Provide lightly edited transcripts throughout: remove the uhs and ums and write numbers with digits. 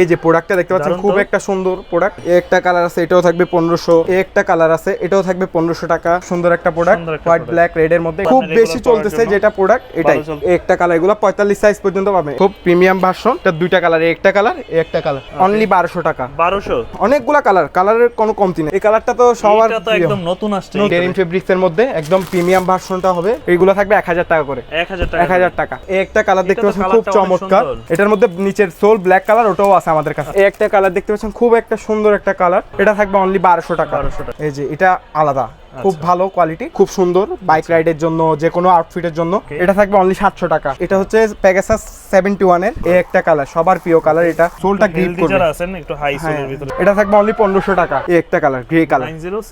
এই যে প্রোডাক্টটা দেখতে পাচ্ছেন খুব একটা সুন্দর প্রোডাক্ট। একটা কালার আছে এটাও থাকবে 1500, একটা কালার আছে এটাও থাকবে 1500 টাকা। সুন্দর একটা প্রোডাক্ট হোয়াইট ব্ল্যাক রেড এর মধ্যে খুব বেশি চলতেছে যেটা প্রোডাক্ট এটাই। একটা কালার এগুলো 45 সাইজ পর্যন্ত পাবেন, খুব প্রিমিয়াম ভার্সন। এটা দুইটা কালার, একটা কালার একটা কালার, অনলি 1200 টাকা। 1200 অনেকগুলা কালার, কালারের কোনো কমতি নেই। এই কালারটা তো সবার এটা তো একদম নতুন আসছে, ডেনিম ফেব্রিক্স এর মধ্যে একদম প্রিমিয়াম ভার্সনটা হবে। এইগুলো থাকবে 1000 টাকা করে, 1000 টাকা। এই একটা কালার দেখতে পাচ্ছেন খুব চমৎকার, এটার মধ্যে নিচের সোল ব্ল্যাক কালার ওটাও আছে আমাদের কাছে। এই একটা কালার দেখতে পাচ্ছেন খুব একটা সুন্দর একটা কালার, এটা থাকবে অনলি 1200 টাকা। এই যে এটা আলাদা, খুব ভালো কোয়ালিটি, খুব সুন্দর বাইক রাইডের জন্য, যে কোনো আউটফিটের জন্য। এটা থাকবে অনলি 700 টাকা। এটা হচ্ছে পেগাসাস 71 এর এই একটা কালার, সবার প্রিয় কালার। এটা সোলটা গ্রিপ করবে, যারা আছেন একটু হাই সোলের ভিতরে। এটা থাকবে অনলি 1500 টাকা। এই একটা কালার গ্রে কালার,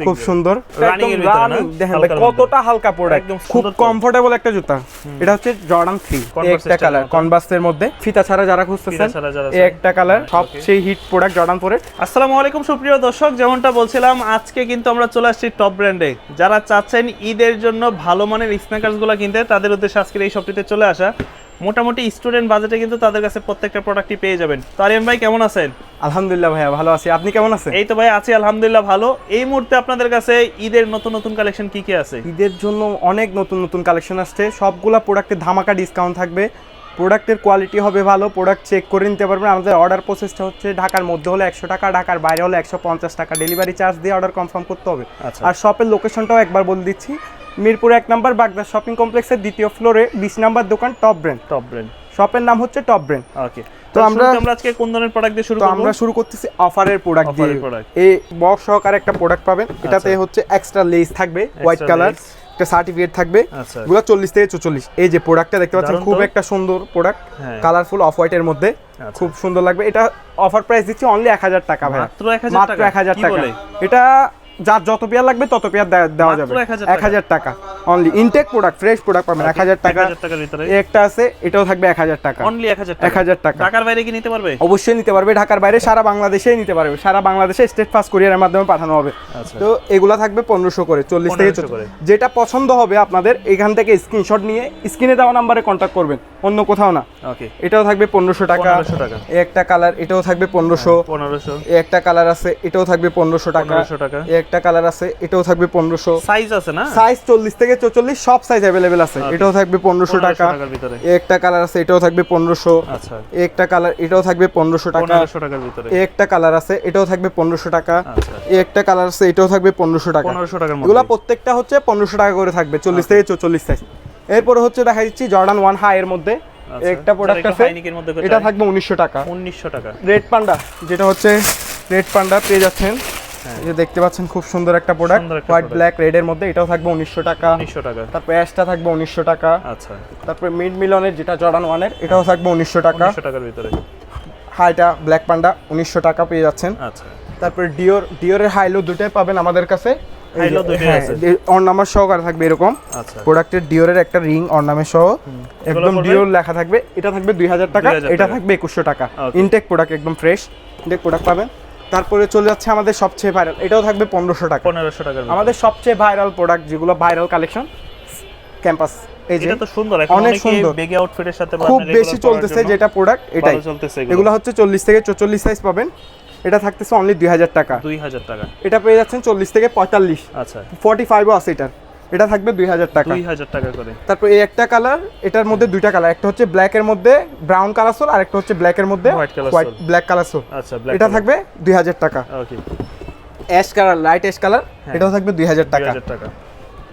খুব সুন্দর রানিং এর ভিতরে না, দেখেন ভাই কতটা হালকা প্রোডাক্ট, খুব কমফোর্টেবল একটা জুতা। এটা হচ্ছে জর্ডান 3, এই একটা কালার কনভার্সের মধ্যে ফিতা ছাড়া যারা খুঁজতেছেন, এই একটা কালার সবচেয়ে হিট প্রোডাক্ট জর্ডান 4 এর। আসসালামু আলাইকুম সুপ্রিয় দর্শক, যেমনটা বলছিলাম আজকে কিন্তু আমরা চলে আসছি টপ ব্র্যান্ডে। যারা চাচ্ছেন ঈদের জন্য ভালো মানের স্ন্যাকার্স গুলো কিনতে, তাদের উদ্দেশ্যে আজকের এই শপটিতে চলে আসা। মোটামুটি স্টুডেন্ট বাজেটে কিন্তু তাদের কাছে প্রত্যেকটা প্রোডাক্টই পেয়ে যাবেন। তো আরিয়ান ভাই কেমন আছেন? আলহামদুলিল্লাহ ভাইয়া ভালো আছি, আপনি কেমন আছেন? এই তো ভাই আছি আলহামদুলিল্লাহ ভালো। এই মুহূর্তে আপনাদের কাছে ঈদের নতুন নতুন কালেকশন কি কি আছে? ঈদের জন্য অনেক নতুন নতুন কালেকশন আসছে, সবগুলা প্রোডাক্টে ধামাকা ডিসকাউন্ট থাকবে। প্রোডাক্টের কোয়ালিটি হবে ভালো, প্রোডাক্ট চেক করে নিতে পারবেন। আমাদের অর্ডার প্রসেসটা হচ্ছে ঢাকার মধ্যে হলে 100 টাকা, ঢাকার বাইরে হলে 150 টাকা ডেলিভারি চার্জ দিয়ে অর্ডার কনফার্ম করতে হবে। আর শপের লোকেশনটাও একবার বলে দিচ্ছি, মিরপুর 1 নম্বর বাগদা শপিং কমপ্লেক্সের 2য় ফ্লোরে 20 নম্বর দোকান টপ ব্র্যান্ড। শপের নাম হচ্ছে টপ ব্র্যান্ড। ওকে, তো আমরা আজকে কোন ধরনের প্রোডাক্ট দিয়ে শুরু করব? আমরা শুরু করতেছি অফারের প্রোডাক্ট দিয়ে। এই বক্স সহকারে একটা প্রোডাক্ট পাবেন, এটাতে হচ্ছে এক্সট্রা লেস থাকবে হোয়াইট কালার, একটা সার্টিফিকেট থাকবে, এগুলো 40 থেকে 44। এই যে প্রোডাক্টটা দেখতে পাচ্ছেন খুব একটা সুন্দর প্রোডাক্ট, কালারফুল অফ হোয়াইট এর মধ্যে, খুব সুন্দর লাগবে। এটা অফার প্রাইস দিচ্ছি অনলি 1000 টাকা ভাই, মাত্র 1000 টাকা। এটা যার যত পেয়ার লাগবে তত পেয়ার দেওয়া যাবে। 1000 টাকা only, intake product, fresh product পাবেন 1000 টাকা। একটা আছে এটাও থাকবে 1000 টাকা, অনলি 1000 টাকা। ঢাকার বাইরে কি নিতে পারবে? অবশ্যই নিতে পারবে, ঢাকার বাইরে সারা বাংলাদেশেই নিতে পারবে। সারা বাংলাদেশে স্টেট ফাস্ট কুরিয়ারের মাধ্যমে পাঠানো হবে। তো এগুলা থাকবে 1500 করে, 40 থেকে 44। যেটা পছন্দ হবে আপনাদের এখান থেকে স্ক্রিনশট নিয়ে স্ক্রিনে দেওয়া নম্বরে কন্ট্যাক্ট করবেন, অন্য কোথাও না। ওকে, এটাও থাকবে 1500 টাকা। এই একটা কালার এটাও থাকবে 1500। এই একটা কালার আছে এটাও থাকবে 1500 টাকা। এই একটা কালার আছে এটাও থাকবে 1500। সাইজ আছে না? সাইজ 40 থেকে 44 সব সাইজ अवेलेबल আছে। এটাও থাকবে 1500 টাকা। এই একটা কালার আছে এটাও থাকবে 1500। আচ্ছা, এই একটা কালার এটাও থাকবে 1500 টাকা। 1500 টাকার ভিতরে। এই একটা কালার আছে এটাও থাকবে 1500 টাকা। এই একটা কালার আছে এটাও থাকবে 1500 টাকা। 1500 টাকার মধ্যে এগুলা প্রত্যেকটা হচ্ছে 1500 টাকা করে থাকবে, 40 থেকে 44 সাইজ। এরপর হচ্ছে দেখা দিচ্ছি জর্ডান 1 হাই এর মধ্যে একটা প্রোডাক্ট আছে, এটা থাকবে 1900 টাকা। 1900 টাকা। রেড পান্ডা, যেটা হচ্ছে রেড পান্ডা পেয়ে যাচ্ছেন, এই যে দেখতে পাচ্ছেন খুব সুন্দর একটা প্রোডাক্ট হোয়াইট ব্ল্যাক রেড এর মধ্যে, এটাও থাকবে 1900 টাকা। 1900 টাকা। তারপর অ্যাশটা থাকবে 1900 টাকা। আচ্ছা, তারপর মিড মিলনের যেটা জর্ডান 1 এর, এটাও থাকবে 1900 টাকা। 1900 টাকার ভিতরে। হাইটা ব্ল্যাক পান্ডা 1900 টাকা পেয়ে যাচ্ছেন। আচ্ছা, তারপর ডিওরের হাইলো দুটোই পাবেন আমাদের কাছে, হাইলো দুটোই আছে, অর্নামেন্ট সহকারে থাকবে এরকম। আচ্ছা, প্রোডাক্টের ডিওরের একটা রিং অর্নামেন্ট সহ একদম ডিওর লেখা থাকবে। এটা থাকবে 2000 টাকা, এটা থাকবে 2100 টাকা। ইনটেক প্রোডাক্ট, একদম ফ্রেশ ইনটেক প্রোডাক্ট পাবেন। তারপরে চলে যাচ্ছে আমাদের সবচেয়ে ভাইরাল, এটাও থাকবে 1500 টাকা। 1500 টাকার আমাদের সবচেয়ে ভাইরাল প্রোডাক্ট, যেগুলো ভাইরাল কালেকশন ক্যাম্পাস, এই যে এটা তো সুন্দর, এখন অনেক সুন্দর বেগে আউটফিটের সাথে খুব বেশি চলতেছে যেটা প্রোডাক্ট, এটাই চলতেছে। এগুলো হচ্ছে 40 থেকে 44 সাইজ পাবেন। এটা থাকতেছে অনলি 2000 টাকা। 2000 টাকা। এটা পেয়ে যাচ্ছেন 40 থেকে 45। আচ্ছা, 45 ও আছে এটার, এটা থাকবে 2000 টাকা। 2000 টাকা করে। তারপর এই একটা কালার, এটার মধ্যে দুইটা কালার, একটা হচ্ছে ব্ল্যাক এর মধ্যে ব্রাউন কালার সোল, আর একটা হচ্ছে ব্ল্যাক এর মধ্যে হোয়াইট ব্ল্যাক কালার সোল। আচ্ছা, এটা থাকবে 2000 টাকা। Okay, ash colour, light ash colour, এটাও থাকবে 2000 টাকা। 2000 টাকা।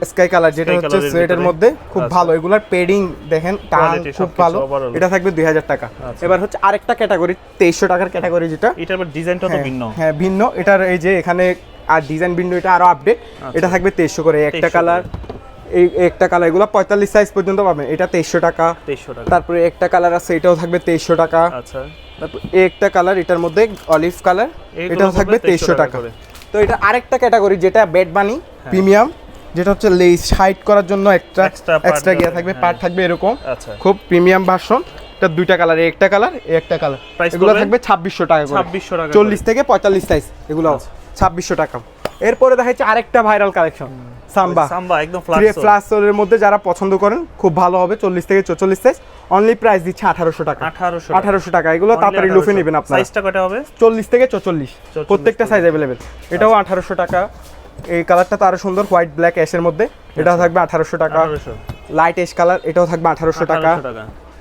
স্কাই কালার, যেটা হচ্ছে সোয়েটার মধ্যে খুব ভালো, এগুলার পেডিং দেখেন টান খুব ভালো, এটা থাকবে 2000 টাকা। এবার হচ্ছে আরেকটা ক্যাটাগরি 2300 টাকার ক্যাটাগরি, যেটা এটার ডিজাইনটা তো ভিন্ন। হ্যাঁ ভিন্ন, এটার এই যে এখানে আর ডিজাইন ভিন্ন, এটা আরো আপডেট। এটা থাকবে 2300 করে। একটা কালার, এই একটা কালার, এগুলো 45 সাইজ পর্যন্ত পাবেন, এটা 2300 টাকা। 2300 টাকা। তারপরে একটা কালার আছে এটাও থাকবে 2300 টাকা। আচ্ছা, তারপর এই একটা কালার, এটার মধ্যে অলিভ কালার, এটাও থাকবে 2300 টাকা। তো এটা আরেকটা ক্যাটাগরি, যেটা বেড বানি প্রিমিয়াম, যেটা হচ্ছে লেস হাইট করার জন্য এক্সট্রা গিয়া থাকবে, পার্ট থাকবে এরকম। আচ্ছা, খুব প্রিমিয়াম ভার্সন। এটা দুইটা কালার, একটা কালার একটা কালার, এগুলো থাকবে 2600 টাকা করে। 2600 টাকা, 40 থেকে 45 সাইজ, এগুলো 2600 টাকা। এরপরে দেখাচ্ছি আরেকটা ভাইরাল কালেকশন, সাম্বা একদম ফ্লাশ সোলের মধ্যে যারা পছন্দ করেন খুব ভালো হবে, 40 থেকে 44 সাইজ অনলি প্রাইস দিচ্ছে 1800 টাকা। 1800 টাকা, এগুলো তাড়াতাড়ি লুফে নেবেন আপনারা। সাইজটা কয়টা হবে? 40 থেকে 44, প্রত্যেকটা সাইজ अवेलेबल। এটাও 1800 টাকা। এই কালারটা তো আরো সুন্দর, হোয়াইট ব্ল্যাক অ্যাশের মধ্যে, এটাও থাকবে 1800 টাকা। লাইট অ্যাশ কালার, এটাও থাকবে 1800 টাকা।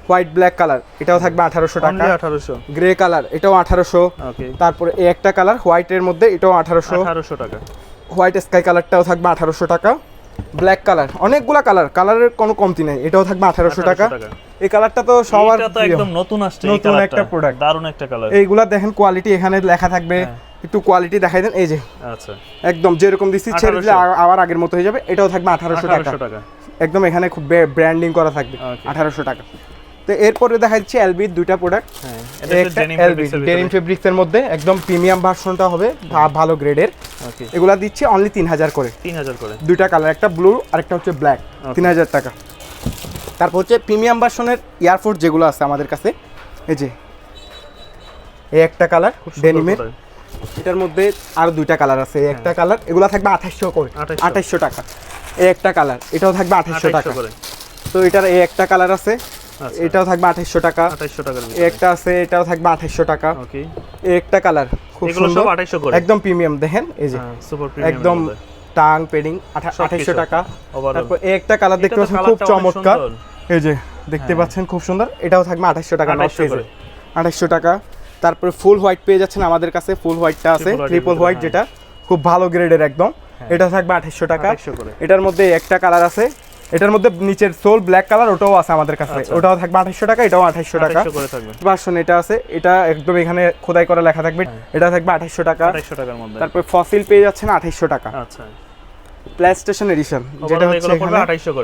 হোয়াইট ব্ল্যাক কালার, এটাও থাকবে 1800 টাকা। 1800। গ্রে কালার, এটাও 1800। ওকে। তারপরে এই একটা কালার হোয়াইটের মধ্যে, এটাও 1800 টাকা। হোয়াইট স্কাই কালারটাও থাকবে 1800 টাকা। ব্ল্যাক কালার, অনেকগুলা কালারের কোনো কমতি নাই, এটাও থাকবে 1800 টাকা। এই কালারটা তো সবার, এটা তো একদম নতুন আসছে, নতুন একটা প্রোডাক্ট, দারুণ একটা কালার। এইগুলা দেখেন কোয়ালিটি, এখানে লেখা থাকবে, একটু কোয়ালিটি দেখাই দেন। এই যে আচ্ছা, একদম যেরকম দিচ্ছি ছেড়ে দিলে আবার আগের মতো হয়ে যাবে। এটাও থাকবে 1800 টাকা। একদম এখানে খুব ব্র্যান্ডিং করা থাকবে, 1800 টাকা। তো এরপরে দেখা যাচ্ছে এলবির দুইটা প্রোডাক্ট। একটা এলবি ডেনিম ফেব্রিক্স এর মধ্যে একদম প্রিমিয়াম ভার্সনটা হবে, ভালো গ্রেডের। এগুলা দিচ্ছে অনলি 3000 করে। 3000 করে দুইটা কালার, একটা ব্লু আর একটা হচ্ছে ব্ল্যাক, 3000 টাকা। তারপর হচ্ছে প্রিমিয়াম ভার্সনের এয়ারফোর্স যেগুলো আছে আমাদের কাছে, এই যে এই একটা কালার ডেনিমের, এটার মধ্যে আরো দুইটা কালার আছে। এই একটা কালার, এগুলা থাকবে 2800 করে, 2800 টাকা। এই একটা কালার, এটাও থাকবে 2800 টাকা। তো এটার এই একটা কালার আছে, এটাও থাকবে 2800 টাকা। 2800 টাকার এই একটা আছে, এটাও থাকবে 2800 টাকা। ওকে। এই একটা কালার খুব সুন্দর, 2800 করে, একদম প্রিমিয়াম, দেখেন এই যে সুপার প্রিমিয়াম, একদম টাং পেডিং, 2800 টাকা। তারপর এই একটা কালার দেখতে পাচ্ছেন খুব চমৎকার, এই যে দেখতে পাচ্ছেন খুব সুন্দর, এটাও থাকবে 2800 টাকা, 2800 টাকা। তারপরে ফুল হোয়াইট পেয়ে যাচ্ছেন আমাদের কাছে, ফুল হোয়াইটটা আছে, ট্রিপল হোয়াইট, যেটা খুব ভালো গ্রেডের একদম, এটা থাকবে 2800 টাকা। এটার মধ্যে একটা কালার আছে, এটার মধ্যে নিচের সোল ব্ল্যাক কালার, ওটাও আছে আমাদের কাছে, ওটাও থাকবে 2800 টাকা, এটাও 2800 টাকা ভার্সন। এটা আছে, এটা একদম এখানে খোদাই করা লেখা থাকবে, এটা থাকবে 2800 টাকা। 2800 টাকার মধ্যে। তারপর ফসিল পেয়ে যাচ্ছেন 2800 টাকা। আচ্ছা, প্লেস্টেশন এডিশন, যেটা হচ্ছে এখানে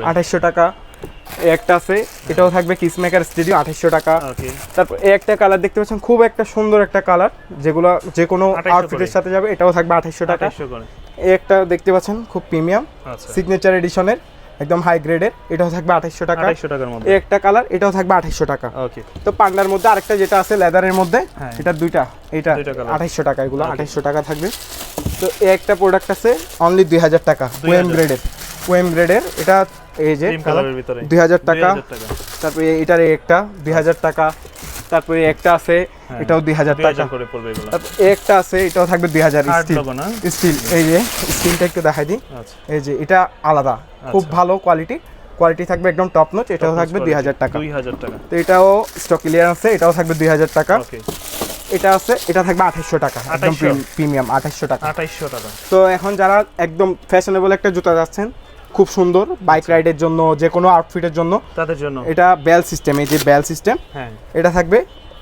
2800 টাকা। এই একটা আছে, এটাও থাকবে কিসমেকার স্টুডিও, 2800 টাকা। তারপর এই একটা কালার দেখতে পাচ্ছেন, খুব একটা সুন্দর একটা কালার, যেগুলো যে কোনো আউটফিটের সাথে যাবে, এটাও থাকবে 2800 টাকা। এই একটা দেখতে পাচ্ছেন খুব প্রিমিয়াম সিগনেচার এডিশনের, একদম হাই গ্রেডের, এটাও থাকবে 2800 টাকা। 2800 টাকার মধ্যে। এই একটা কালার, এটাও থাকবে 2800 টাকা। ওকে। তো পান্ডার মধ্যে আরেকটা যেটা আছে লেদারের মধ্যে, এটা দুইটা, এটা 2800 টাকা, এগুলো 2800 টাকা থাকবে। তো এই একটা প্রোডাক্ট আছে অনলি 2000 টাকা, ওএম গ্রেডের, এটা এই যে কালারের ভিতরে 2000 টাকা। তারপরে এটার একটা 2000 টাকা। তারপরে একটা আছে, এটাও 2000 টাকা করে পড়বে এগুলো। তারপর একটা আছে, এটাও থাকবে 2000 স্টিল, এই যে স্টিলটা একটু দেখাই দিই। এই যে এটা আলাদা, খুব ভালো কোয়ালিটি থাকবে, একদম টপ নচ, এটাও থাকবে 2000 টাকা। 2000 টাকা। তো এটাও স্টক ক্লিয়ার আছে, এটাও থাকবে 2000 টাকা। ওকে। এটা আছে, এটা থাকবে 2800 টাকা, একদম প্রিমিয়াম 2800 টাকা। 2800 টাকা। তো এখন যারা একদম ফ্যাশনেবল একটা জুতা যাচ্ছেন, খুব সুন্দর বাইক রাইডের জন্য, যে কোনো আউটফিটের জন্য, তাদের জন্য এটা বেল সিস্টেম, এই যে বেল সিস্টেম, হ্যাঁ, এটা থাকবে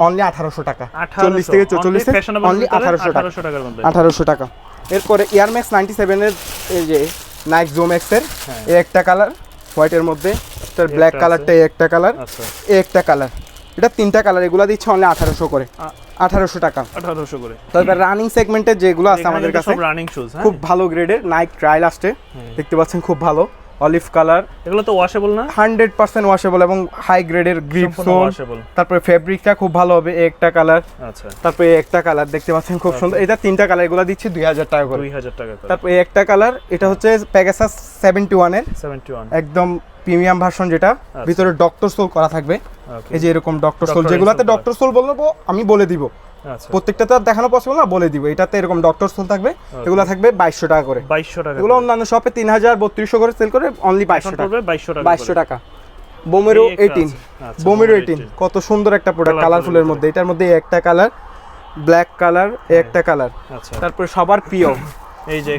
অনলি 1800 টাকা। 40 থেকে 44 অনলি 1800 টাকার মধ্যে, 1800 টাকা। এরপরে এয়ারম্যাক্স 97 এর এই যে নাইক জুম এক্স এর এই একটা কালার হোয়াইটের মধ্যে, তার ব্ল্যাক কালারটা এই একটা কালার, এই একটা কালার, এটা তিনটা কালার, এগুলো দিচ্ছে অনলি 1800 করে, 1800 টাকা, 1800 করে। তারপর রানিং সেগমেন্টের যেগুলো আছে আমাদের কাছে, রানিং শুজ খুব ভালো গ্রেডের, নাইক ট্রায়াল আসছে, দেখতে পাচ্ছেন খুব ভালো অলিভ কালার, এগুলো তো ওয়াশেবল না, 100% ওয়াশেবল এবং হাই গ্রেডের গ্রিপ সোল। তারপরে ফেব্রিকটা খুব ভালো হবে, একটা কালার। আচ্ছা। তারপরে একটা কালার দেখতে পাচ্ছেন খুব সুন্দর, এটা তিনটা কালার, এগুলো দিচ্ছি 2000 টাকা করে, 2000 টাকা করে। তারপরে একটা কালার, এটা হচ্ছে পেগাসাস 71 এর, 71 একদম প্রিমিয়াম ভার্সন, যেটা ভিতরে ডক্টর সোল করা থাকবে, এই যে এরকম ডক্টর সোল, যেগুলোতে ডক্টর সোল বলবো আমি বলে দিব, প্রত্যেকটা তো দেখানো পসিবল না, বলে দিব, এটাতে এরকম ডক্টর সোল থাকবে, এগুলো থাকবে 2200 টাকা করে, 2200 টাকা। এগুলো অন্যান্য শপে 3000 3200 করে সেল করে, অনলি 2200 টাকা, 2200 টাকা। বোমেরো 18, বোমেরো 18 কত সুন্দর একটা প্রোডাক্ট, কালারফুলের মধ্যে, এটার মধ্যে একটা কালার ব্ল্যাক কালার, একটা কালার। আচ্ছা। তারপরে সবার প্রিয় এই যে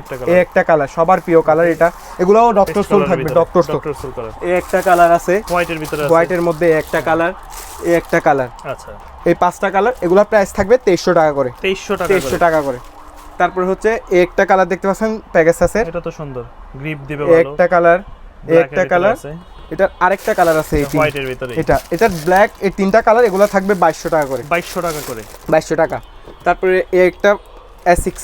একটা কালার, সবার প্রিয় কালার এটা, এগুলাও ডক্টর সোল থাকবে, ডক্টর সোল কালার। এই একটা কালার আছে হোয়াইটের ভিতরে, হোয়াইটের মধ্যে একটা কালার, এই একটা কালার। আচ্ছা। এই পাঁচটা কালার, এগুলা প্রাইস থাকবে 2300 টাকা করে, 2300 টাকা করে। তারপর হচ্ছে এই একটা কালার দেখতে পাচ্ছেন পেগাসাসের, এটা তো সুন্দর গ্রিপ দিবে ভালো, একটা কালার, এই একটা কালার, এটা আরেকটা কালার আছে এই হোয়াইটের ভিতরে, এটা ব্ল্যাক, এই তিনটা কালার, এগুলা থাকবে 2200 টাকা করে, 2200 টাকা করে, 2200 টাকা। তারপরে এই একটা S6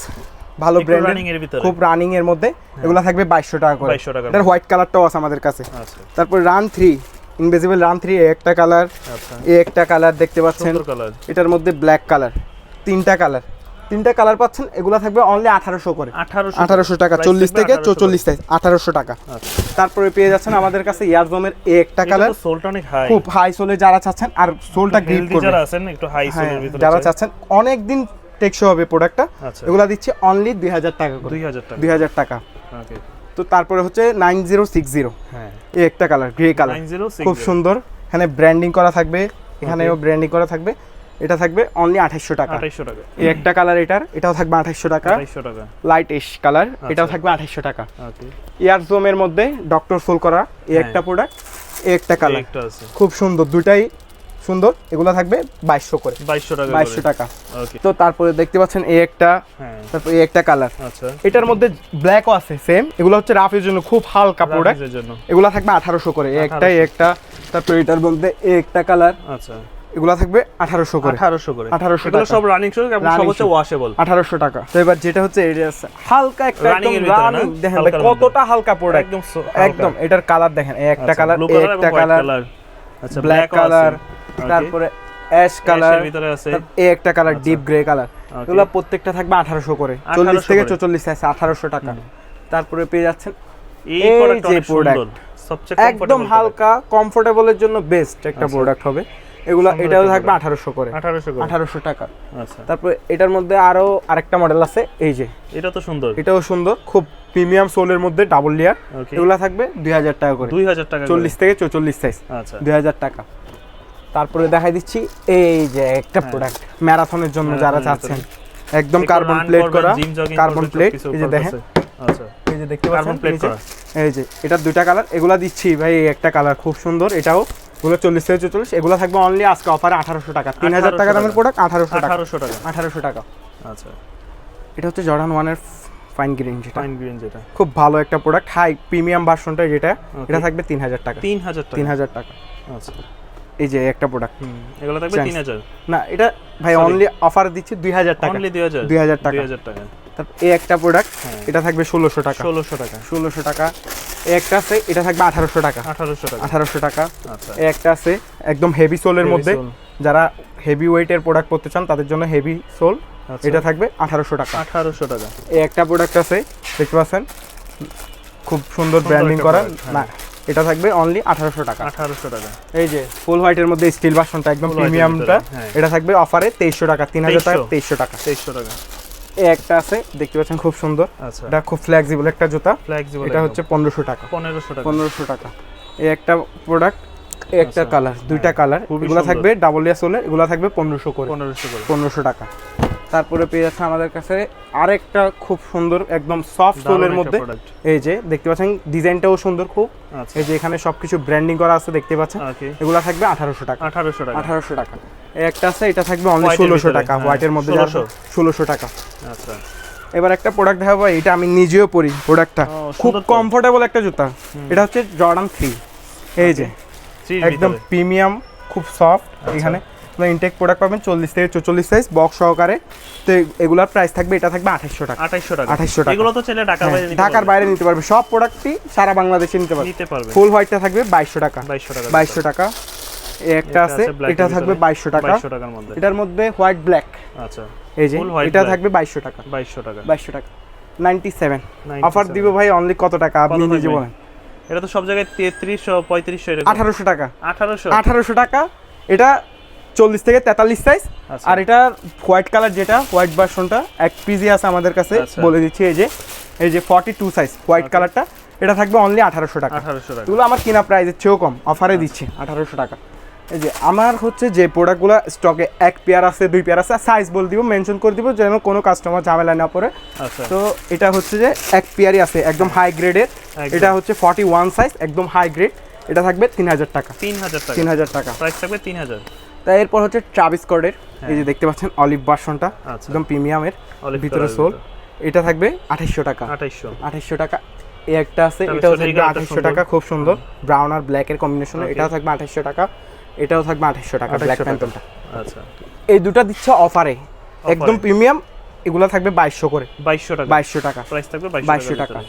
ভালো ব্র্যান্ডের, খুব রানিং এর মধ্যে, এগুলা থাকবে 2200 টাকা করে, এটার হোয়াইট কালারটাও আছে আমাদের কাছে। আচ্ছা। তারপর রান 3 ইনভিজিবল রান 3, এই একটা কালার, এই একটা কালার দেখতে পাচ্ছেন, এটার মধ্যে ব্ল্যাক কালার, তিনটা কালার, তিনটা কালার পাচ্ছেন, এগুলো থাকবে অনলি 1800 করে। 1800 টাকা, Price 40 থেকে থাকবে 44 সাইজ 1800 টাকা। আচ্ছা। তারপরে পেয়ে যাচ্ছেন আমাদের কাছে ইয়ারজমের এই একটা কালার, সোলটা অনেক হাই, খুব হাই সোলে যারা চাচ্ছেন আর সোলটা গ্রিপ করবে, যারা আছেন একটু হাই সোলের ভিতরে যারা চাচ্ছেন অনেক দিন টেকসই হবে প্রোডাক্টটা, আচ্ছা। এগুলা দিচ্ছি অনলি 2000 টাকা করে। 2000 টাকা। ওকে। তো তারপরে হচ্ছে 9060, হ্যাঁ এই একটা কালার গ্রে কালার, 9060 খুব সুন্দর, এখানে ব্র্যান্ডিং করা থাকবে, এখানেও ব্র্যান্ডিং করা থাকবে। এটা থাকবে অনলি 2800 টাকা। 2800 টাকা। এই একটা কালার, এটাও থাকবে 2800 টাকা। 2800 টাকা। লাইট এশ কালার, এটাও থাকবে 2800 টাকা। ওকে। ইয়ারজোমের মধ্যে ডক্টর সোল করা এই একটা প্রোডাক্ট, এই একটা কালার, একটা আছে খুব সুন্দর, দুটাই সুন্দর। এগুলো থাকবে 2200 করে। 2200 টাকা। 2200 টাকা। ওকে। তো তারপরে দেখতে পাচ্ছেন এই একটা, হ্যাঁ তারপর এই একটা কালার, আচ্ছা। এটার মধ্যে ব্ল্যাকও আছে সেম। এগুলো হচ্ছে রাফের জন্য খুব হালকা প্রোডাক্ট, রাফের জন্য এগুলো থাকবে 1800 করে। এই একটা, এই একটা, তারপর এটার মধ্যে এই একটা কালার, আচ্ছা। এগুলো থাকবে 1800 করে। 1800 করে। 1800 এগুলো টাকা। সব রানিং শো এবং সব Running হচ্ছে shoe। ওয়াশেবল। 1800 টাকা। তো এবার যেটা হচ্ছে এটা আছে হালকা একটা, Running একদম এর ভিতরে না? রানিং, দেখেন ভাই হালকার মধ্যে। কতটা হালকা প্রোডাক্ট, একদম একদম। এটার কালার দেখেন, এই একটা কালার, ব্লু এই কালার একটা এবং হোয়াইট কালার, কালার। আচ্ছা ব্ল্যাক কালার, তারপরে অ্যাশ কালার, এর ভিতরে আছে এই একটা কালার ডিপ গ্রে কালার। এগুলো প্রত্যেকটা থাকবে 1800 করে। 40 থেকে 44 সাইজ 1800 টাকা। তারপরে পেয়ে যাচ্ছেন এই এই প্রোডাক্ট যে অনেক সুন্দর, প্রোডাক্ট, সবচেয়ে একদম হালকা কমফোর্টেবলের জন্য বেস্ট একটা প্রোডাক্ট হবে এগুলো। সুন্দর এটাও একটা থাকবে 1800 করে। 1800 করে। 1800 টাকা। আচ্ছা। তারপরে এটার মধ্যে আরো আরেকটা মডেল আছে, এই যে এটা তো সুন্দর, এটাও সুন্দর, খুব প্রিমিয়াম সোলের মধ্যে ডাবল লেয়ার। ওকে। এগুলো থাকবে 2000 টাকা করে। 2000 টাকা। 40 থেকে 44 সাইজ আচ্ছা। 2000 টাকা। তারপরে দেখাই দিচ্ছি এই যে একটা প্রোডাক্ট ম্যারাথনের জন্য যারা চাচ্ছেন, একদম কার্বন প্লেট করা, কার্বন প্লেট, এই যে দেখেন, আচ্ছা। এই যে দেখতে কার্বন পাচ্ছেন প্লেট নিচে, করা। এই যে এটার দুইটা কালার, এগুলা দিচ্ছি ভাই। এই একটা কালার খুব সুন্দর, এটাও, এগুলো 40 থেকে 44, এগুলো থাকবে অনলি আজকে অফারে 1800 টাকা। 3000 টাকা দামের প্রোডাক্ট 1800 টাকা। 1800 টাকা। 1800 টাকা। আচ্ছা। এটা হচ্ছে জর্ডান 1 এর ফাইন গ্রিন, যেটা ফাইন গ্রিন, যেটা খুব ভালো একটা প্রোডাক্ট, হাই প্রিমিয়াম ভার্সনটা যেটা, এটা থাকবে 3000 টাকা। 3000 টাকা। 3000 টাকা। আচ্ছা। এই যে একটা প্রোডাক্ট, এগুলো থাকবে 3000 না এটা ভাই অনলি অফার দিচ্ছি 2000 টাকা। অনলি 2000 2000 টাকা। 2000 টাকা। তারপর এই একটা প্রোডাক্ট, এটা থাকবে 1600 টাকা। 1600 টাকা। 1600 টাকা। এই একটা আছে, এটা থাকবে 1800 টাকা। 1800 টাকা। 1800 টাকা। আচ্ছা। এই একটা আছে একদম হেভি সোলের Heavy মধ্যে, sole। যারা হেভি ওয়েটের প্রোডাক্ট করতে চান তাদের জন্য হেভি সোল, আচ্ছা। এটা থাকবে 1800 টাকা। 1800 টাকা। এই একটা প্রোডাক্ট আছে, দেখতে পাচ্ছেন, খুব সুন্দর ব্র্যান্ডিং একটা করা, product, না এটা থাকবে অনলি 1800 টাকা। 1800 টাকা। এই যে ফুল হোয়াইটের মধ্যে স্টিল ভার্সনটা একদম Full white এর প্রিমিয়ামটা, ভিতরে, হ্যাঁ। এটা থাকবে অফারে 2300 টাকা। 3000 টাকা, 2300 টাকা। 2300 টাকা। এই একটা আছে, দেখতে পাচ্ছেন খুব সুন্দর, আচ্ছা। এটা খুব ফ্লেক্সিবল একটা জুতা, ফ্লেক্সিবল, এটা হচ্ছে 1500 টাকা। 1500 টাকা। 1500 টাকা। এই একটা প্রোডাক্ট, এই একটা আচ্ছা। কালার, দুইটা কালার, খুবই এগুলো সুন্দর। থাকবে ডাবল ইয়ার সোলে, এগুলো থাকবে 1500 করে। 1500 করে। 1500 টাকা। তারপরে পেয়ে যাচ্ছে আমাদের কাছে আরেকটা খুব সুন্দর একদম সফট দারুণ সোলের একটা মধ্যে, product। এই যে দেখতে পাচ্ছেন ডিজাইনটাও সুন্দর খুব, আচ্ছা। এই যে এখানে সবকিছু ব্র্যান্ডিং করা আছে দেখতে পাচ্ছেন, ওকে। এগুলো থাকবে 1800 টাকা। 1800 টাকা। 1800 টাকা। এই একটা আছে, এটা থাকবে অনলি White এর 1600 ভিতরে, টাকা, হ্যাঁ, হোয়াইটের মধ্যে 1600 1600 টাকা। আচ্ছা। এবার একটা প্রোডাক্ট দেখাবো, এটা আমি নিজেও পরি প্রোডাক্টটা, খুব সুন্দর তো। কমফোর্টেবল একটা জুতা। এটা হচ্ছে জর্ডান 3, এই যে থ্রির একদম ভিতরে। প্রিমিয়াম, খুব সফট। এখানে ইনটেক প্রোডাক্ট পাবেন 40 থেকে 44 সাইজ বক্স সহকারে। তো এগুলার প্রাইস থাকবে, এটা থাকবে 2800 টাকা। 2800 টাকা। 2800 টাকা। এগুলো তো চাইলে ঢাকার বাইরে নিতে ঢাকার বাইরে নিতে পারবে, সব প্রোডাক্টই সারা বাংলাদেশে নিতে পারবে। নিতে পারবে। ফুল হোয়াইটটা থাকবে 2200 টাকা। 2200 টাকা। 2200 টাকা। এই একটা এটা আছে, আছে black এটা এর থাকবে ভিতরে, 2200 টাকা। 2200 টাকার মধ্যে। এটার মধ্যে হোয়াইট ব্ল্যাক, আচ্ছা। এই যে Full white এটা black। থাকবে 2200 টাকা। 2200 টাকা। 2200 টাকা। 97 97 অফার দিব ভাই অনলি কত টাকা আপনি কত নিজে থাকবে? বলেন। এটা তো সব জায়গায় 3300 3500 এরকম। 1800 টাকা। 1800। 1800 টাকা। এটা 40 থেকে 43 সাইজ। আচ্ছা। আর এটা হোয়াইট কালার, যেটা হোয়াইট ভার্সনটা 1 পিজি আছে আমাদের কাছে, আচ্ছা। বলে দিচ্ছি, এই যে 42 সাইজ হোয়াইট Okay. কালারটা, এটা থাকবে অনলি 1800 টাকা। 1800 টাকা। এগুলো আমার কিনা প্রাইসের চেয়েও কম, অফারে দিচ্ছি 1800 টাকা। এই যে আমার হচ্ছে যে প্রোডাক্টগুলো স্টকে 1 পেয়ার আছে, 2 পেয়ার আছে, সাইজ বলে দিব, মেনশন করে দিব যেন কোনো কাস্টমার ঝামেলা না পড়ে। আচ্ছা। তো এটা হচ্ছে যে 1 পেয়ারই আছে একদম হাই গ্রেডের, একদম। এটা হচ্ছে 41 সাইজ একদম হাই গ্রেড, এটা থাকবে 3000 টাকা। 3000 টাকা। 3000 টাকা। প্রাইস থাকবে 3000। তাই এরপর হচ্ছে ট্রাভিস স্কটের, এই যে দেখতে পাচ্ছেন অলিভ ভার্সনটা, আচ্ছা। একদম প্রিমিয়ামের, Olive ভিতরে colour সোল, ভিতরে। এটা থাকবে 2800 টাকা। 2800। 2800 টাকা। এই একটা আছে, Travis এটাও Scott এই থাকবে colourটা 2800 টাকা, খুব সুন্দর ব্রাউন আর ব্ল্যাক এর কম্বিনেশনে, Okay. এটাও থাকবে 2800 টাকা। এটাও থাকবে 2800 টাকা, ব্ল্যাক 2800 টাকা। প্যান্টনটা। আচ্ছা। এই দুটো দিচ্ছে অফারে, একদম প্রিমিয়াম, এগুলো থাকবে 2200 করে। 2200 টাকা। 2200 টাকা। প্রাইস থাকবে 2200 টাকা।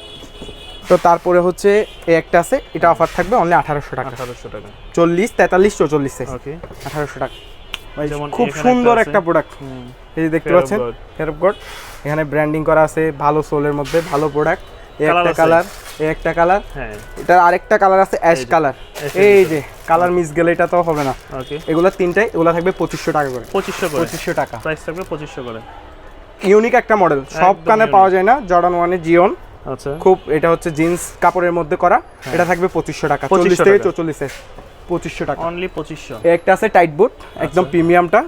তো তারপরে হচ্ছে এই একটা আছে, এটা অফার থাকবে অনলি 1800 টাকা। 1800 টাকা। 40 43 44 সাইজ ওকে। 1800 টাকা। ভাই যেমন খুব এখানে সুন্দর একটা আছে। একটা প্রোডাক্ট। এই যে দেখতে Fear of পাচ্ছেন God। ফেয়ার অফ গড, এখানে ব্র্যান্ডিং করা আছে, ভালো সোলের মধ্যে ভালো প্রোডাক্ট। এই Colour একটা আছে? কালার, এই একটা কালার, হ্যাঁ এটার আরেকটা কালার আছে অ্যাশ এই যে, কালার। ash এর এই ভিতরে। যে কালার মিস গেলে এটা তো হবে না। ওকে এগুলা তিনটাই, এগুলা থাকবে 2500 টাকা করে। 2500 করে 2500 টাকা। প্রাইস থাকবে 2500 করে। ইউনিক একটা মডেল, সব একদম কানে unique। পাওয়া যায় না। জর্ডান 1 এর জিওন, আচ্ছা খুব এটা হচ্ছে জিন্স কাপড়ের মধ্যে করা। এটা থাকবে 2500 টাকা, 40 2500 থেকে টাকা। 44 সাইজ, 2500 টাকা। অনলি 2500। এই একটা আছে টাইট বুট, একদম প্রিমিয়ামটা,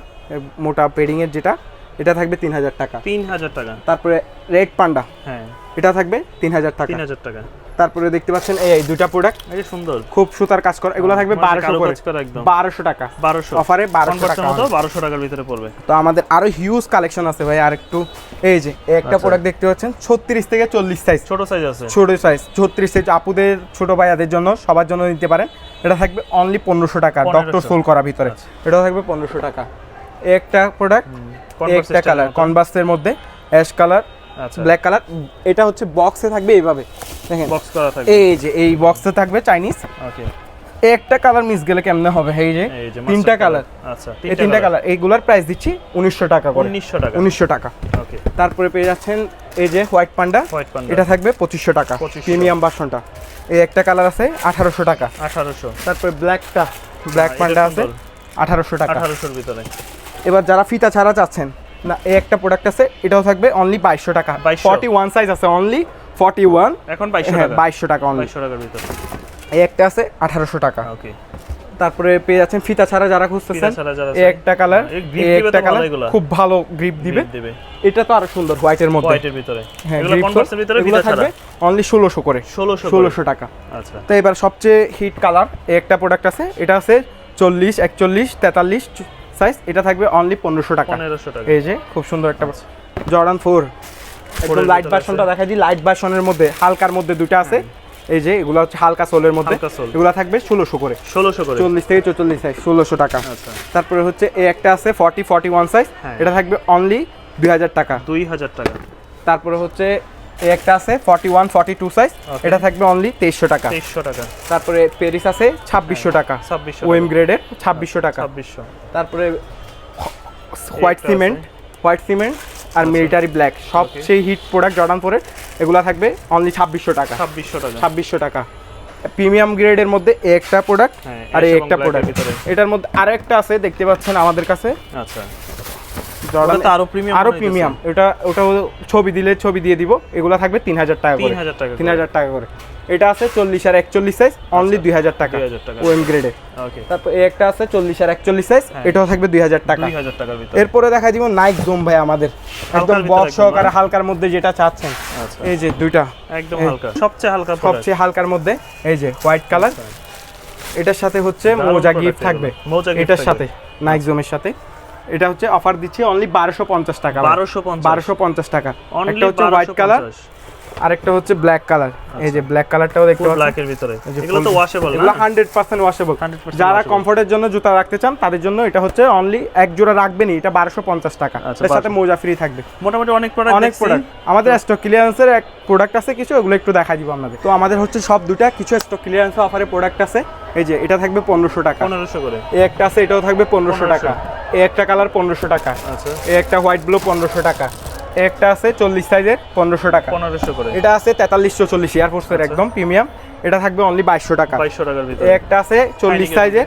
মোটা পেডিং এর যেটা, এটা থাকবে 3000 টাকা। 3000 টাকা। তারপরে রেড পান্ডা, হ্যাঁ এটা থাকবে 3000 টাকা। 3000 টাকা। তারপরে দেখতে পাচ্ছেন এই দুটা প্রোডাক্ট, এই যে সুন্দর খুব সুতার কাজ করা, এগুলো থাকবে 1200 করে। কাজ করা একদম 1200 টাকা 1200 অফারে, 1200 কনভার্সন টাকা। মতো 1200 টাকার ভিতরে পড়বে। তো আমাদের আরো হিউজ কালেকশন আছে ভাই, আর একটু এই যে এই একটা আচ্ছা। প্রোডাক্ট দেখতে পাচ্ছেন 36 থেকে 40 সাইজ, ছোট সাইজ আছে। ছোট সাইজ 36 সাইজ, আপুদের ছোট ভাইয়াদের জন্য সবার জন্য নিতে পারেন। এটা থাকবে অনলি 1500 টাকা, 1500 ডক্টর সোল করা ভিতরে। আচ্ছা। এটা থাকবে 1500 টাকা। এই একটা প্রোডাক্ট, Converse একটা style কালার মতো। কনভার্সের মধ্যে অ্যাশ কালার, আচ্ছা ব্ল্যাক কালার। এটা হচ্ছে বক্সে থাকবে এইভাবে, দেখেন বক্স করা থাকবে। এই যে এই বক্সে থাকবে চাইনিজ। ওকে এই একটা কালার মিস গেলে কেমনে হবে, এই যে এই যে তিনটা mustard কালার, আচ্ছা এই তিনটা কালার, এইগুলার প্রাইস দিচ্ছি 1900 টাকা করে। 1900 টাকা। 1900 টাকা। ওকে তারপরে পেয়ে যাচ্ছেন এই যে হোয়াইট পান্ডা, হোয়াইট পান্ডা এটা থাকবে 2500 টাকা, 2500 প্রিমিয়াম ভার্সনটা। এই একটা কালার আছে 1800 টাকা। 1800। তারপরে ব্ল্যাকটা, ব্ল্যাক এটা পান্ডা আছে সুন্দর। 1800 টাকা। 1800 এর ভিতরে। এবার যারা ফিতা ছাড়া চাচ্ছেন না, এই একটা প্রোডাক্ট আছে, এটাও থাকবে অনলি 2200 টাকা। 2200 41 সাইজ আছে, অনলি 41, এখন 2200 হ্যাঁ টাকা। 2200 টাকা অনলি। 2200 টাকার ভিতরে। এই একটা আছে 1800 টাকা। ওকে তারপরে পেয়ে যাচ্ছেন ফিতা ছাড়া যারা খুঁজতেছেন, ফিতা ছাড়া যারা এই একটা কালার, এই grip এই দিবে একটা তো কালার, ভালো এগুলা। খুব ভালো গ্রিপ দিবে। দিবে এটা তো আরো সুন্দর হোয়াইটের মধ্যে, হোয়াইটের ভিতরে। হ্যাঁ এগুলো grip কনভার্সের ভিতরে এগুলো ফিতা ছাড়া থাকবে অনলি 1600 করে, 1600 টাকা। আচ্ছা তো এবার সবচেয়ে হিট কালার এই একটা প্রোডাক্ট আছে, এটা আছে 40, 41, 43 সাইজ, এটা থাকবে অনলি 1500 টাকা। 1500 টাকা। এই যে খুব সুন্দর একটা জর্ডান 4, একদম এর লাইট ভিতরে ভার্সনটা আছে। দেখা দিই। লাইট ভার্সনের মধ্যে হালকার মধ্যে দুটো আছে, এই যে এগুলো হচ্ছে হালকা সোলের মধ্যে, হালকা সোল। এগুলো থাকবে 1600 করে, 1600 করে। 40 থেকে 44 সাইজ 1600 টাকা। আচ্ছা তারপরে হচ্ছে এই একটা আছে 40, 41 সাইজ, হ্যাঁ। এটা থাকবে অনলি 2000 টাকা। 2000 টাকা। তারপরে হচ্ছে এই একটা আছে 41, 42 সাইজ, Okay. এটা থাকবে অনলি 2300 টাকা। 2300 টাকা। তারপরে প্যারিস আছে 2600 টাকা, 2600 ওএম গ্রেডের 2600 টাকা। 2600। তারপরে হোয়াইট একটা সিমেন্ট, হোয়াইট সিমেন্ট আর মিলিটারি ব্ল্যাক, সব Okay. সেই হিট প্রোডাক্ট জর্ডান 4 এর, এগুলা থাকবে অনলি 2600 টাকা। 2600 টাকা। 2600 টাকা। প্রিমিয়াম গ্রেডের মধ্যে এই একটা প্রোডাক্ট হ্যাঁ, আর ash এই এবং একটা black এর প্রোডাক্ট। ভিতরে। এটার মধ্যে আরো একটা আছে দেখতে পাচ্ছেন আমাদের কাছে, আচ্ছা জর্ডান ওটা তো আরো প্রিমিয়াম আরো প্রিমিয়াম। ওটা ছবি দিলে ছবি দিয়ে দিব। এগুলা থাকবে 3000 টাকা করে, 3000 টাকা। 3000 টাকা করে। এটা আছে 40 আর 41 সাইজ, অনলি 2000 টাকা 2000 টাকা। ওএম গ্রেডে। ওকে তারপর এই একটা আছে 40 আর 41 সাইজ, হ্যাঁ। এটাও থাকবে 2000 টাকা। 2000 টাকার ভিতরে। এরপরে দেখা দিব নাইক জুম ভাই, আমাদের একদম ভিতরে বক্স একদম, সহকারে না? হালকার মধ্যে যেটা চাচ্ছেন, আচ্ছা এই যে দুইটা একদম এই- হালকা, সবচেয়ে হালকা product। সবচেয়ে হালকার মধ্যে, এই যে হোয়াইট কালার। এটার সাথে হচ্ছে দারুণ মোজা product গিফট থাকবে, এগুলো। মোজা gift এটার থাকবে। সাথে নাইক জুমের সাথে। এটা হচ্ছে অফার দিচ্ছি অনলি 1250 টাকা। 1250 1250 টাকা। Only একটা হচ্ছে হোয়াইট 1250 কালার, আরেকটা হচ্ছে ব্ল্যাক কালার। এই যে ব্ল্যাক কালারটাও দেখতে ফুল পাচ্ছেন, ব্ল্যাক এর ভিতরে। এই যে এগুলো তো full- ওয়াশেবল এগুলো না? 100% ওয়াশেবল। 100% যারা washable। কমফোর্টের জন্য জুতা রাখতে চান তাদের জন্য এটা হচ্ছে অনলি এক জোড়া রাখবেনই, এটা 1250 টাকা। আচ্ছা, এর সাথে 1250 মোজা ফ্রি থাকবে। মোটামুটি অনেক প্রোডাক্ট অনেক প্রোডাক্ট আমাদের স্টক ক্লিয়ারেন্সের এক প্রোডাক্ট আছে কিছু, ওগুলো একটু দেখা দিব আপনাদের। তো আমাদের হচ্ছে সব দুটা কিছু স্টক ক্লিয়ারেন্স অফারে প্রোডাক্ট আছে। এই যে এটা থাকবে 1500 টাকা, 1500 করে। এই একটা আছে এটাও থাকবে 1500 টাকা, এই একটা কালার 1500 টাকা, আচ্ছা এই একটা হোয়াইট ব্লু 1500 টাকা, এই একটা আছে 40 সাইজের 1500 টাকা, 1500 করে। এটা আছে 43, 44 এয়ারফোর্সের একদম প্রিমিয়াম, এটা থাকবে অনলি 2200 টাকা। 2200 টাকার ভিতরে। এই একটা আছে 40 সাইজের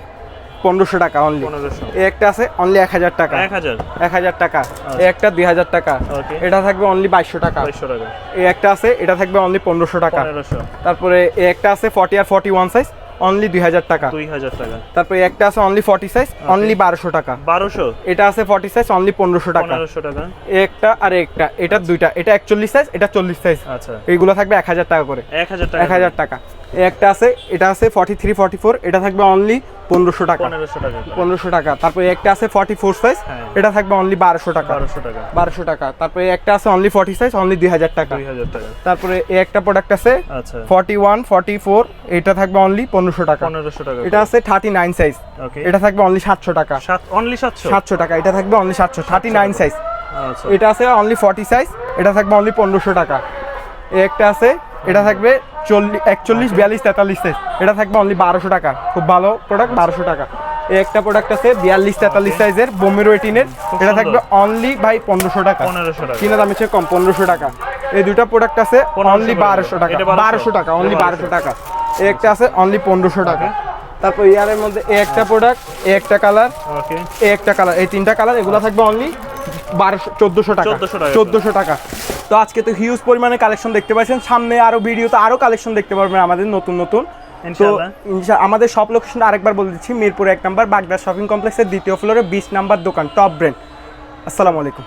1500 টাকা অনলি, 1500 এই একটা আছে অনলি 1000 টাকা, 1000 1000 টাকা, এই একটা 2000 টাকা, ওকে এটা থাকবে অনলি 2200 টাকা, 2200 টাকা। এই একটা আছে এটা থাকবে অনলি 1500 টাকা, 1500 তারপরে এই একটা আছে 40 আর 41 সাইজ অনলি 2000 টাকা, 2000 টাকা। তারপরে একটা আছে অনলি 40 সাইজ অনলি 1200 টাকা, 1200 এটা আছে 40 সাইজ অনলি 1500 টাকা, 1500 টাকা। এই একটা আর এই একটা, এটা দুইটা, এটা 41 সাইজ এটা 40 সাইজ, আচ্ছা এইগুলো থাকবে 1000 টাকা করে, 1000 টাকা। 1000 টাকা। এই একটা আছে এটা আছে 43, 44 এটা থাকবে অনলি 1500 টাকা, 1500 টাকা। 1500 টাকা। তারপরে একটা আছে 44 সাইজ, হ্যাঁ। এটা থাকবে অনলি 1200 টাকা, 1200 টাকা। 1200 টাকা। তারপরে একটা আছে অনলি 40 সাইজ অনলি 2000 টাকা। 2000 টাকা। তারপরে এই একটা প্রোডাক্ট আছে আচ্ছা 41, 44 এটা থাকবে অনলি 1500 টাকা। 1500 টাকা। এটা আছে 39 সাইজ, ওকে এটা থাকবে অনলি 700 টাকা, অনলি 700। 700 টাকা, এটা থাকবে অনলি 700, 39 সাইজ। আচ্ছা এটা আছে অনলি 40 সাইজ, এটা থাকবে অনলি 1500 টাকা। এই একটা আছে এটা থাকবে 41, 42, 43 সাইজ, এটা থাকবে অনলি 1200 টাকা। খুব ভালো প্রোডাক্ট, 1200 টাকা। এই একটা প্রোডাক্ট আছে 42-43 সাইজের বোমেরো 18-এর, এটা থাকবে অনলি ভাই 1500 টাকা, 1500 টাকা। কিনা দামের চেয়ে কম 1500 টাকা। এই দুইটা প্রোডাক্ট আছে 1500 অনলি 1200 টাকা, এটা 1200 টাকা, অনলি 1200 টাকা। এই একটা আছে অনলি 1500 টাকা। তারপর ইয়ারের মধ্যে এই একটা প্রোডাক্ট, এই একটা কালার, ওকে, এই একটা কালার, এই তিনটা কালার, এগুলো থাকবে অনলি 1400 টাকা, 1400 টাকা। তো আজকে তো হিউজ পরিমাণে কালেকশন দেখতে পাচ্ছেন, সামনে আরো ভিডিওতে আরো কালেকশন দেখতে পারবেন আমাদের নতুন নতুন। তো ইনশাআল্লাহ। আমাদের সব লোকেশনটা আরেকবার বলে দিচ্ছি, মিরপুর 1 নাম্বার বাগদা শপিং কমপ্লেক্সের 2য় ফ্লোরে 20 নাম্বার দোকান টপ ব্র্যান্ড। আসসালামু আলাইকুম।